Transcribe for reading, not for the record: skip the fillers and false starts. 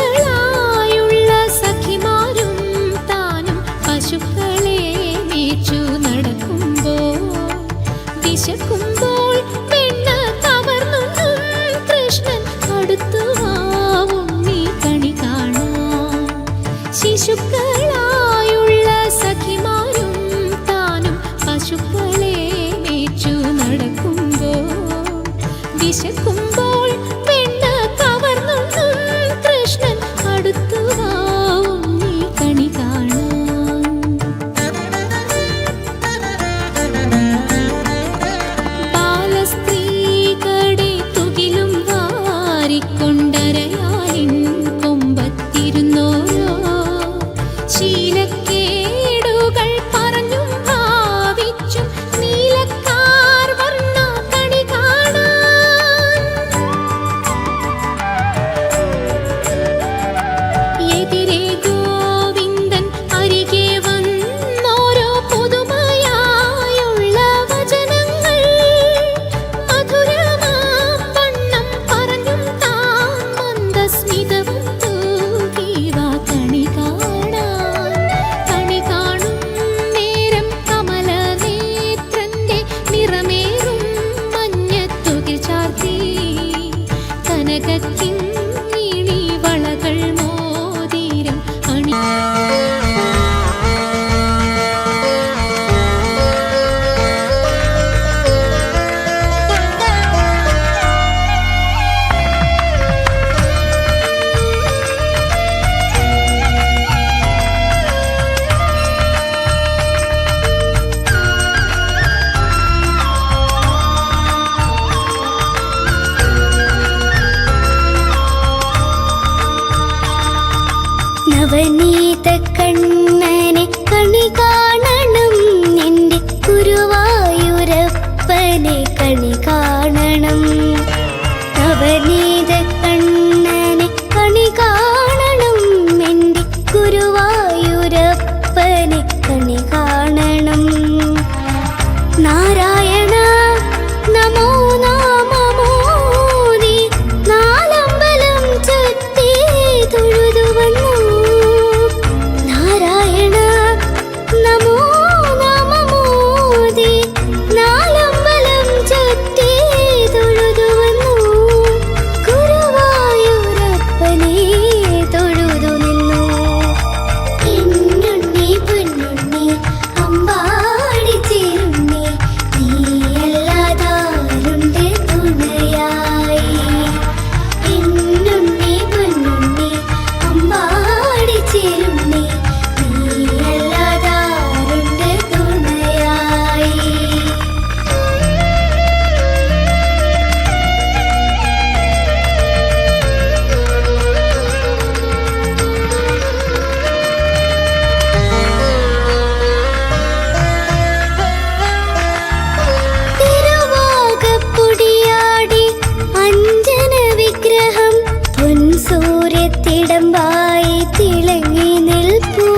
ശിശുക്കളായുള്ള സഖിമാരും താനും പശുക്കളെ മേച്ചു നടക്കുമ്പോൾ വിശക്കുമ്പോൾ വെണ്ണ കവർന്നും കൃഷ്ണൻ അടുത്തുവാവും നീ കണി കാണാൻ. ശിശുക്കളായുള്ള സഖിമാരും താനും പശുക്കളെ മേച്ചു നടക്കുമ്പോൾ വിശക്കുമ്പോൾ വെണ്ണ കവർന്നും കൃഷ്ണൻ അടുത്തുവാവും നീ കണി കാണാൻ. ബാലസ്ത്രീകളുടെ തുകിലും വാരിക്കൊണ്ടരയാലിൻ കൊമ്പത്തിരുന്നോരോ ശീലക്കേടുകൾ പറഞ്ഞും ഭാവിച്ചും നീലക്കാർ വർണ്ണ കണി കാണാൻ. എതിരെ ഗോവിന്ദൻ അരികെ വന്നോരോ പുതുമയായുള്ള വചനങ്ങൾ മധുരമാം വണ്ണം പറഞ്ഞും താൻ മന്ദസ്മിതവും തൂകി വാ കണി കാണാൻ. കണി കാണും നേരം കമലനേത്രന്റെ നിറമേറും മഞ്ഞത്തുകിൽ ചാർത്തി കനകക്കിങ്ങിണി വളകൾ മോതിരം അണി. നവനീത കണ്ണനെ കണി കാണണം, എൻ്റെ ഗുരുവായൂരപ്പനെ കണി കാണണം. നവനീത കണ്ണനെ കണി കാണണം, എൻ്റെ ഗുരുവായൂരപ്പനെ കണി കാണണം. നാരായണ നമോ നാമമോദി നാലമ്പലം ചുറ്റി തൊഴുതു വന്നു. നാരായണ നമോ നാമമോദി നാലമ്പലം ചുറ്റി തൊഴുതു വന്നു. ഗുരുവായൂരപ്പനെ തിടമ്പായി തിളങ്ങി നിൽപ്പൂ